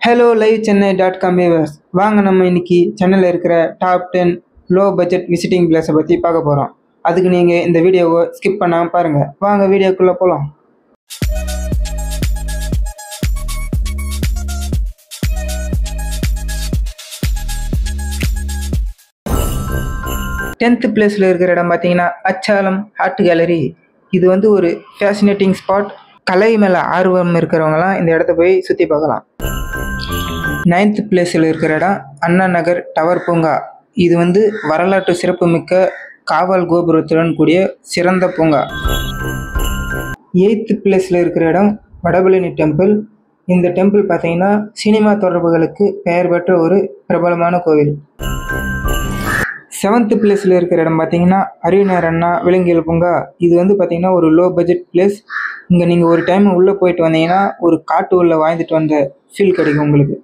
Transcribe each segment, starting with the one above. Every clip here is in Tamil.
Hello livechennai.com viewers. வாங்க நம்ம இன்னைக்கு சென்னையில் இருக்கிற டாப் 10 லோ பட்ஜெட் விசிட்டிங் பிளேஸை பற்றி பார்க்க போகிறோம். அதுக்கு நீங்கள் இந்த வீடியோவை ஸ்கிப் பண்ணாமல் பாருங்கள். வாங்க வீடியோக்குள்ளே போகலாம். டென்த் பிளேஸில் இருக்கிற இடம் பார்த்தீங்கன்னா அச்சாலம் ஆர்ட் கேலரி. இது வந்து ஒரு ஃபேசினேட்டிங் ஸ்பாட். கலை மேலே ஆர்வம் இருக்கிறவங்களாம் இந்த இடத்த போய் சுற்றி பார்க்கலாம். 9th பிளேஸில் இருக்கிற இடம் அண்ணா நகர் டவர் பூங்கா. இது வந்து வரலாற்று சிறப்புமிக்க காவல் கோபுரத்துடன் கூடிய சிறந்த பூங்கா. 8th பிளேஸில் இருக்கிற இடம் வடபழனி டெம்பிள். இந்த டெம்பிள் பார்த்தீங்கன்னா சினிமா தொடர்புகளுக்கு பெயர் பெற்ற ஒரு பிரபலமான கோவில். 7th பிளேஸில் இருக்கிற இடம் பார்த்தீங்கன்னா அறிஞர் அண்ணா விலங்கியல் பூங்கா. இது வந்து பார்த்தீங்கன்னா ஒரு லோ பட்ஜெட் பிளேஸ். இங்கே நீங்கள் ஒரு டைம் உள்ளே போயிட்டு வந்தீங்கன்னா ஒரு காட்டு உள்ள வாழ்ந்துட்டு வந்த ஃபீல் கிடைக்கும் உங்களுக்கு.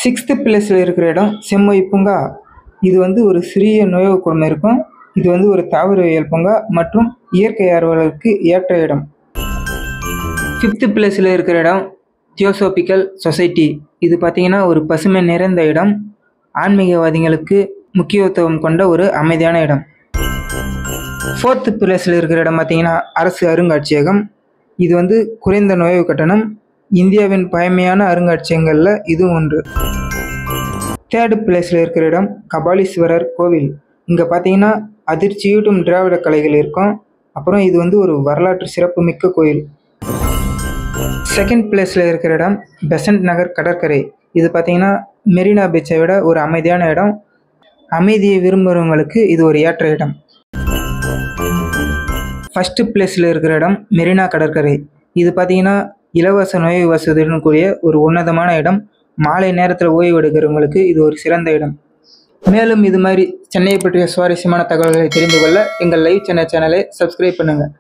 6th பிளேஸில் இருக்கிற இடம் செம்மொழி பூங்கா. இது வந்து ஒரு சிறிய நுழைவு குழுமம் இருக்கும். இது வந்து ஒரு தாவரவியல் பூங்கா மற்றும் இயற்கை ஆர்வலருக்கு ஏற்ற இடம். 5th பிளேஸில் இருக்கிற இடம் தியோசோபிக்கல் சொசைட்டி. இது பார்த்தீங்கன்னா ஒரு பசுமை நிறைந்த இடம். ஆன்மீகவாதிகளுக்கு முக்கியத்துவம் கொண்ட ஒரு அமைதியான இடம். 4th பிளேஸில் இருக்கிற இடம் பார்த்தீங்கன்னா அரசு அருங்காட்சியகம். இது வந்து குறைந்த நுழைவு கட்டணம். இந்தியாவின் பழமையான அருங்காட்சியகங்களில் இதுவும் ஒன்று. 3rd பிளேஸில் இருக்கிற இடம் கபாலீஸ்வரர் கோவில். இங்கே பார்த்தீங்கன்னா அதிர்ச்சியூட்டும் திராவிட கலைகள் இருக்கும். அப்புறம் இது வந்து ஒரு வரலாற்று சிறப்புமிக்க கோயில். 2nd பிளேஸில் இருக்கிற இடம் பெசன்ட் நகர் கடற்கரை. இது பார்த்தீங்கன்னா மெரினா பீச்சை விட ஒரு அமைதியான இடம். அமைதியை விரும்புகிறவங்களுக்கு இது ஒரு ஏற்ற இடம். 1st பிளேஸில் இருக்கிற இடம் மெரினா கடற்கரை. இது பார்த்தீங்கன்னா இலவச நுழைவு வசதியுடன் கூடிய ஒரு உன்னதமான இடம். மாலை நேரத்தில் ஓய்வு எடுக்கிறவங்களுக்கு இது ஒரு சிறந்த இடம். மேலும் இது மாதிரி சென்னையை பற்றிய சுவாரஸ்யமான தகவல்களை தெரிந்து கொள்ள எங்கள் லைவ் சென்னை சேனலை சப்ஸ்கிரைப் பண்ணுங்கள்.